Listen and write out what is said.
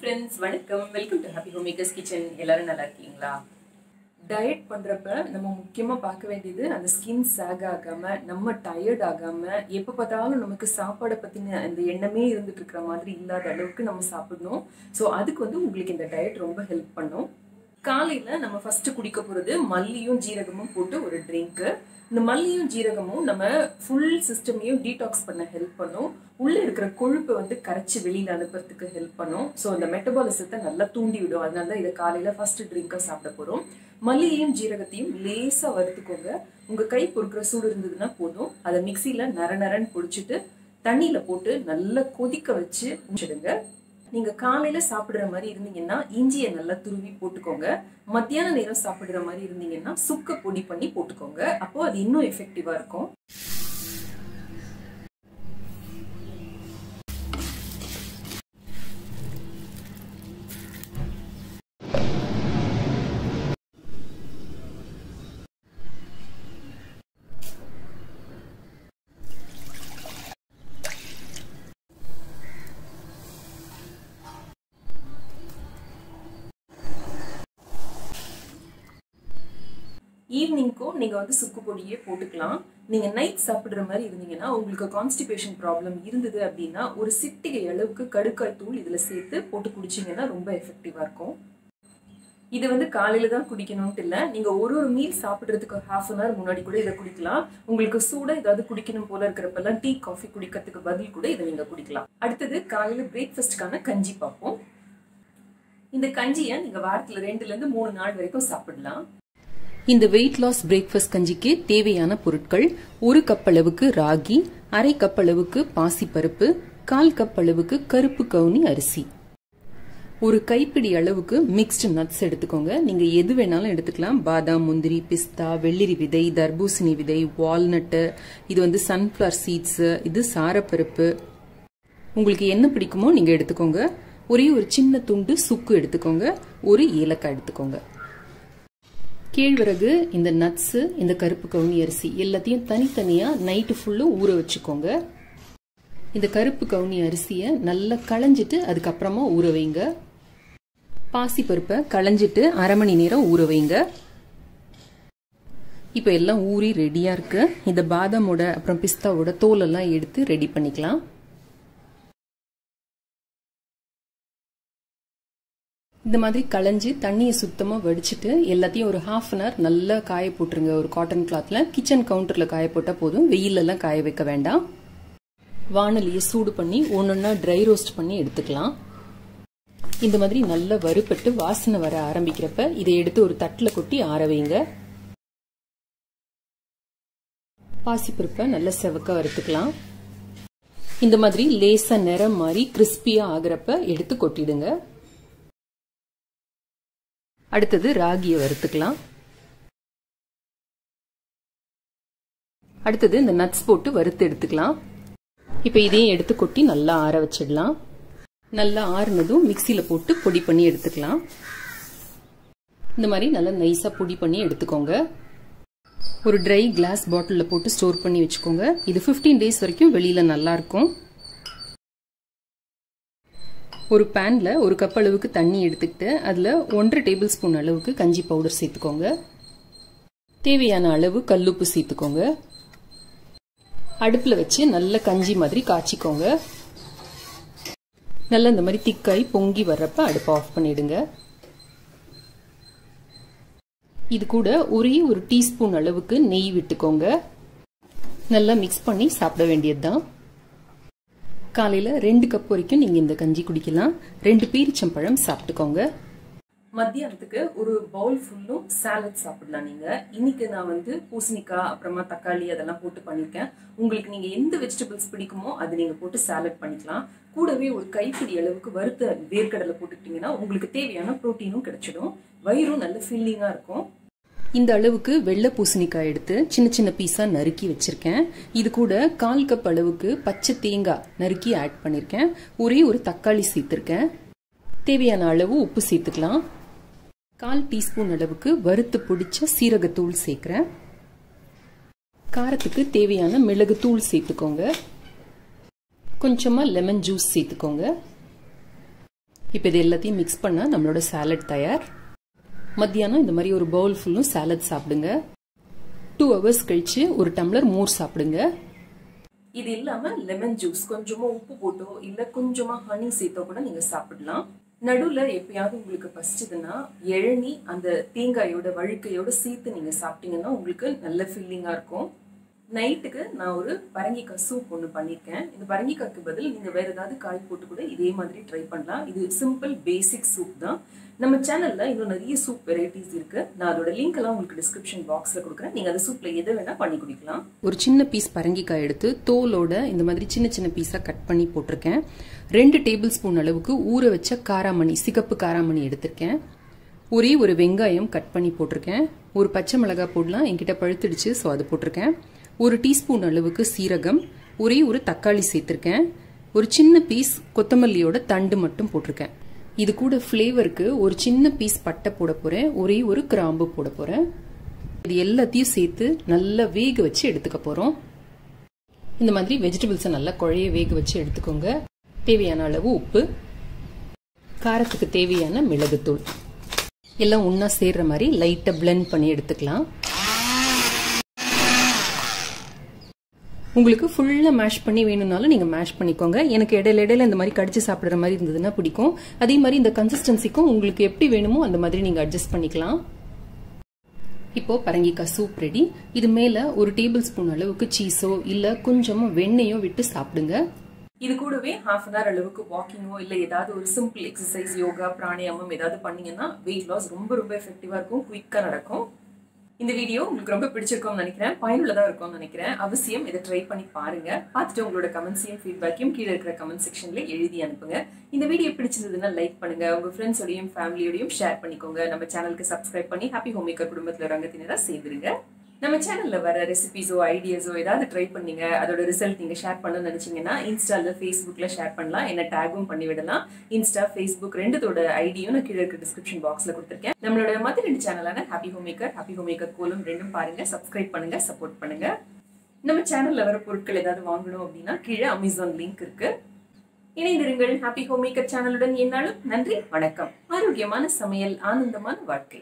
friends, வணக்கம். Welcome to happy home makers kitchen. எல்லாரும் நல்லா இருக்கீங்களா? டயட் பண்றப்ப நம்ம முக்கியமா பார்க்க வேண்டியது அந்த ஸ்கின் சாக் ஆகாம, நம்ம டயர்ட் ஆகாம, எப்ப பார்த்தாலும் நமக்கு சாப்பாடை பத்தின அந்த எண்ணமே இருந்துட்டு இருக்கிற மாதிரி இல்லாத அளவுக்கு நம்ம சாப்பிடணும். ஸோ அதுக்கு உங்களுக்கு இந்த டயட் ரொம்ப ஹெல்ப் பண்ணும். காலையில நம்ம ஃபர்ஸ்ட் குடிக்க போறது மல்லியும் ஜீரகமும் போட்டு ஒரு ட்ரிங்க். இந்த மல்லியும் ஜீரகமும் நம்ம ஃபுல் சிஸ்டமையும் டீடாக்ஸ் பண்ண ஹெல்ப் பண்ணும். உள்ள இருக்கிற கொழுப்பை கரைச்சி வெளியில அனுப்புறதுக்கு ஹெல்ப் பண்ணும். ஸோ அந்த மெட்டபாலிசத்தை நல்லா தூண்டி விடும். அதனால தான் இதை காலையில ஃபர்ஸ்ட் ட்ரிங்கா சாப்பிட போறோம். மல்லியையும் ஜீரகத்தையும் லேசா வறுத்துக்கோங்க. உங்க கை பொறுக்கிற சூடு இருந்ததுன்னா போதும். அதை மிக்சியில நரன்னு பொடிச்சிட்டு தண்ணியில போட்டு நல்லா கொதிக்க வச்சு முடிச்சிடுங்க. நீங்க காலையில சாப்பிடுற மாதிரி இருந்தீங்கன்னா இஞ்சியை நல்லா துருவி போட்டுக்கோங்க. மத்தியான நேரம் சாப்பிடுற மாதிரி இருந்தீங்கன்னா சுக்க பொடி பண்ணி போட்டுக்கோங்க. அப்போ அது இன்னும் எஃபெக்டிவா இருக்கும். ஈவினிங்க்கும் நீங்க சுக்கு பொடியே போட்டுக்கலாம். நீங்க நைட் சாப்பிடுற மாதிரி இருந்தீங்கன்னா உங்களுக்கு கான்ஸ்டிபேஷன் ப்ராப்ளம் இருந்தது அப்படின்னா ஒரு சிட்டிகை அளவுக்கு கடுக்காய் தூள் இதுல சேர்த்து போட்டு குடிச்சீங்கன்னா ரொம்ப எஃபெக்டிவா இருக்கும். இது காலையில தான் குடிக்கணும்ட்டு இல்லை. நீங்க ஒரு மீல் சாப்பிடுறதுக்கு ஹாஃப் அன் ஹவர் முன்னாடி கூட இதை குடிக்கலாம். உங்களுக்கு சூடா ஏதாவது குடிக்கணும் போல இருக்கிறப்பெல்லாம் டீ காஃபி குடிக்கிறதுக்கு பதில் கூட இதை நீங்க குடிக்கலாம். அடுத்தது காலையில பிரேக்ஃபாஸ்ட்கான கஞ்சி பார்ப்போம். இந்த கஞ்சியை நீங்க வாரத்துல 2 to 3 நாள் வரைக்கும் சாப்பிடலாம். இந்த வெயிட் லாஸ் பிரேக்ஃபாஸ்ட் கஞ்சிக்கு தேவையான பொருட்கள்: 1 கப் அளவுக்கு ராகி, 1/2 கப் அளவுக்கு பாசிப்பருப்பு, 1/4 கப் அளவுக்கு கருப்பு கவுனி அரிசி, ஒரு கைப்பிடி அளவுக்கு மிக்ஸ்டு நட்ஸ் எடுத்துக்கோங்க. நீங்க எது வேணாலும் எடுத்துக்கலாம். பாதாம், முந்திரி, பிஸ்தா, வெள்ளரி விதை, தர்பூசணி விதை, வால்நட்டு, இது சன்ஃபிளவர் சீட்ஸ், இது சாரப்பருப்பு. உங்களுக்கு என்ன பிடிக்குமோ நீங்க எடுத்துக்கோங்க. ஒரே ஒரு சின்ன துண்டு சுக்கு எடுத்துக்கோங்க. ஒரு ஏலக்காய் எடுத்துக்கோங்க. கேழ்வரகு, இந்த நட்ஸ், இந்த கருப்பு கவுனி அரிசி எல்லாத்தையும் தனித்தனியா நைட்டு ஃபுல்லும் ஊற வச்சுக்கோங்க. இந்த கருப்பு கவுனி அரிசியை நல்லா களைஞ்சிட்டு அதுக்கப்புறமா ஊற வைங்க. பாசி பருப்பை களைஞ்சிட்டு 1/2 மணி நேரம் ஊற வைங்க. இப்ப எல்லாம் ஊறி ரெடியா இருக்கு. இந்த பாதாமோட அப்புறம் பிஸ்தாவோட தோலெல்லாம் எடுத்து ரெடி பண்ணிக்கலாம். இந்த மாதிரி களைஞ்சு தண்ணியை சுத்தமா வடிச்சிட்டு எல்லாத்தையும் ஒரு ஹாஃப் அன் ஹவர் நல்லா காய போட்டுருங்க. ஒரு காட்டன் கிளாத்ல கிச்சன் கவுண்டர்ல காய போட்டா போதும். வெயில எல்லாம் காய வைக்க வேண்டாம். வாணலியை சூடு பண்ணி ஒன்னொன்னா ட்ரை ரோஸ்ட் பண்ணி எடுத்துக்கலாம். இந்த மாதிரி நல்லா வறுபட்டு வாசனை வர ஆரம்பிக்கிறப்ப இதை எடுத்து ஒரு தட்டுல கொட்டி ஆற வைங்க. பாசிப்பருப்பை நல்லா செவக்க வறுத்துக்கலாம். இந்த மாதிரி லேசா நிறம் மாதிரி கிறிஸ்பியா ஆகுறப்ப எடுத்து கொட்டிடுங்க. அடுத்தது ராகியை வறுத்துக்கலாம். அடுத்தது இந்த நட்ஸ் போட்டு வறுத்து எடுத்துக்கலாம். இப்ப இதையும் எடுத்து கொட்டி நல்லா ஆற வச்சிடலாம். நல்லா ஆறுனதும் மிக்சியில போட்டு பொடி பண்ணி எடுத்துக்கலாம். இந்த மாதிரி நல்லா நைஸா பொடி பண்ணி எடுத்துக்கோங்க. ஒரு ட்ரை கிளாஸ் பாட்டில்ல போட்டு ஸ்டோர் பண்ணி வச்சுக்கோங்க. இது 15 days வரைக்கும் வெளியில நல்லா இருக்கும். ஒரு பேன்ல 1 கப் அளவுக்கு தண்ணி எடுத்துக்கிட்டு அதுல 1.5 டேபிள் ஸ்பூன் அளவுக்கு கஞ்சி பவுடர் சேர்த்துக்கோங்க. தேவையான அளவு கல்லுப்பு சேர்த்துக்கோங்க. அடுப்புல வச்சு நல்ல கஞ்சி மாதிரி காய்ச்சிக்கோங்க. நல்லா இந்த மாதிரி திக்காய் பொங்கி வர்றப்ப அடுப்பை ஆஃப் பண்ணிடுங்க. இது கூட ஒரே ஒரு டீஸ்பூன் அளவுக்கு நெய் விட்டுக்கோங்க. நல்லா மிக்ஸ் பண்ணி சாப்பிட வேண்டியதுதான். காலையில 2 கப் வரைக்கும் நீங்க இந்த கஞ்சி குடிக்கலாம். 2 பேரிச்சம்பழம் சாப்பிட்டுக்கோங்க. மத்தியானத்துக்கு ஒரு பவுல் ஃபுல்லும் சாலட் சாப்பிடலாம். நீங்க இன்னைக்கு நான் பூசணிக்காய் அப்புறமா தக்காளி அதெல்லாம் போட்டு பண்ணிருக்கேன். உங்களுக்கு நீங்க எந்த வெஜிடபிள்ஸ் பிடிக்குமோ அது நீங்க போட்டு சாலட் பண்ணிக்கலாம். கூடவே ஒரு கைப்பிடி அளவுக்கு வறுத்த வேர்க்கடலை போட்டுக்கிட்டீங்கன்னா உங்களுக்கு தேவையான புரோட்டீனும் கிடைச்சிடும். வயிறும் நல்ல ஃபில்லிங்கா இருக்கும். இந்த அளவுக்கு வெள்ளை பூசணிக்காய் எடுத்து சின்ன சின்ன பீஸா நறுக்கி வச்சிருக்கேன். இது கூட 1/4 கப் அளவுக்கு பச்சை தேங்காய் நறுக்கி ஆட் பண்ணிருக்கேன். ஒரே ஒரு தக்காளி சேர்த்திருக்கேன். தேவையான அளவு உப்பு சேர்த்துக்கலாம். 1/4 டீஸ்பூன் அளவுக்கு வறுத்து பொடிச்ச சீரகத்தூள் சேர்க்கிறேன். காரத்துக்கு தேவையான மிளகு தூள் சேர்த்துக்கோங்க. கொஞ்சமா லெமன் ஜூஸ் சேர்த்துக்கோங்க. இப்போ இது எல்லாத்தையும் மிக்ஸ் பண்ண நம்மளோட சாலட் தயார். மத்தியானம் இந்த மாதிரி ஒரு பவுல் ஃபுல்லும் சாலட் சாப்பிடுங்க. 2 hours கழிச்சு ஒரு டம்ளர் மோர் சாப்பிடுங்க. இது இல்லாம லெமன் ஜூஸ் கொஞ்சமா உப்பு போட்டோ இல்ல கொஞ்சமா ஹனி சேர்த்தோ கூட நீங்க சாப்பிடலாம். நடுவுல எப்பயாவது உங்களுக்கு பசிச்சதுன்னா இளநீ அந்த தேங்காயோட வழுக்கையோட சேர்த்து நீங்க சாப்பிட்டீங்கன்னா உங்களுக்கு நல்ல ஃபீலிங்கா இருக்கும். நைட்டுக்கு நான் ஒரு பரங்கிக்காய் சூப் ஒன்று பண்ணியிருக்கேன். இந்த பரங்கிக்காய்க்கு பதில் நீங்கள் வேறு ஏதாவது காய் போட்டு கூட இதே மாதிரி ட்ரை பண்ணலாம். இது சிம்பிள் பேசிக் சூப் தான். நம்ம சேனலில் இன்னும் நிறைய சூப் வெரைட்டிஸ் இருக்குது. நான் அதோட லிங்க் எல்லாம் உங்களுக்கு டிஸ்கிரிப்ஷன் பாக்ஸில் கொடுக்குறேன். நீங்கள் அந்த சூப்பில் எதை வேணால் பண்ணி குடிக்கலாம். ஒரு சின்ன பீஸ் பரங்கிக்காய் எடுத்து தோலோட இந்த மாதிரி சின்ன சின்ன பீஸாக கட் பண்ணி போட்டிருக்கேன். 2 டேபிள் ஸ்பூன் அளவுக்கு ஊற வச்ச காராமணி, சிகப்பு காராமணி எடுத்திருக்கேன். ஒரே ஒரு வெங்காயம் கட் பண்ணி போட்டிருக்கேன். ஒரு பச்சை மிளகாய் போடலாம், என்கிட்ட பழுத்துடுச்சு, ஸோ அது போட்டிருக்கேன். 1 டீஸ்பூன் அளவுக்கு சீரகம், ஒரே ஒரு தக்காளி சேர்த்திருக்கேன். ஒரு சின்ன பீஸ் கொத்தமல்லியோட தண்டு மட்டும் போட்டிருக்கேன். இது கூட ஃப்ளேவருக்கு ஒரு சின்ன பீஸ் பட்டை போட போறேன், ஒரே ஒரு கிராம்பு போட போறேன். இது எல்லாத்தையும் சேர்த்து நல்லா வேக வச்சு எடுத்துக்க போறோம். இந்த மாதிரி வெஜிடபிள்ஸை நல்லா குழைய வேக வச்சு எடுத்துக்கோங்க. தேவையான அளவு உப்பு, காரத்துக்கு தேவையான மிளகுத்தூள் எல்லாம் ஒன்னா சேர்ற மாதிரி லைட்டா பிளெண்ட் பண்ணி எடுத்துக்கலாம். உங்களுக்கு ஃபுல்லாக மேஷ் பண்ணி வேணும்னாலும் நீங்கள் மேஷ் பண்ணிக்கோங்க. எனக்கு இடையில இந்த மாதிரி கடிச்சு சாப்பிட்ற மாதிரி இருந்ததுன்னா பிடிக்கும். அதே மாதிரி இந்த கன்சிஸ்டன்சிக்கும் உங்களுக்கு எப்படி வேணுமோ அந்த மாதிரி நீங்கள் அட்ஜஸ்ட் பண்ணிக்கலாம். இப்போ பரங்கிக்காய் சூப் ரெடி. இது மேலே ஒரு டேபிள் ஸ்பூன் அளவுக்கு சீஸோ இல்லை கொஞ்சமாக வெண்ணெயோ விட்டு சாப்பிடுங்க. இது கூடவே ½ hour அளவுக்கு வாக்கிங்கோ இல்லை ஏதாவது ஒரு சிம்பிள் எக்ஸசைஸ், யோகா, பிராணாயாமம் ஏதாவது பண்ணீங்கன்னா வெயிட் லாஸ் ரொம்ப எஃபெக்டிவாக இருக்கும், குயிக்காக நடக்கும். இந்த வீடியோ உங்களுக்கு ரொம்ப பிடிச்சிருக்கும்னு நினைக்கிறேன், பயனுள்ளதாக இருக்கும்னு நினைக்கிறேன். அவசியம் இதை ட்ரை பண்ணி பாருங்க. பார்த்துட்டு உங்களோட கமெண்ட்ஸையும் ஃபீட்பேக்கையும் கீழே இருக்கிற கமெண்ட் செக்ஷன்ல எழுதி அனுப்புங்க. இந்த வீடியோ பிடிச்சிருந்ததுன்னா லைக் பண்ணுங்க, உங்க ஃப்ரெண்ட்ஸோடையும் ஃபேமிலியோடையும் ஷேர் பண்ணிக்கோங்க. நம்ம சேனலுக்கு சப்ஸ்கிரைப் பண்ணி ஹாப்பி ஹோம் மேக்கர் குடும்பத்தில் ஒரு அங்கத்தினராக சேர்ந்துருங்க. நம்ம சேனல்ல வர ரெசிபிஸோ ஐடியாஸோ ஏதாவது ட்ரை பண்ணீங்க, அதோட ரிசல்ட் நீங்க ஷேர் பண்ணணும்னு நினைச்சீங்கன்னா இன்ஸ்டால ஃபேஸ்புக்ல ஷேர் பண்ணலாம், என்ன டேகும் பண்ணி விடலாம். இன்ஸ்டா, ஃபேஸ்புக் ரெண்டுத்தோட ஐடியும் நான் கீழே இருக்க டிஸ்கிரிப்ஷன் பாக்ஸ்ல கொடுத்துருக்கேன். நம்மளோட மற்ற 2 சேனலான ஹாப்பி ஹோம் மேக்கர் கோலம் ரெண்டும் பாருங்க, சப்ஸ்கிரைப் பண்ணுங்க, சப்போர்ட் பண்ணுங்க. நம்ம சேனல்ல வர பொருட்கள் ஏதாவது வாங்கணும் அப்படின்னா கீழே அமேசான் லிங்க் இருக்கு. இணைந்திருங்கள் ஹாப்பி ஹோம் மேக்கர் சேனலுடன். என்னாலும் நன்றி, வணக்கம். ஆரோக்கியமான சமையல், ஆனந்தமான வாழ்க்கை.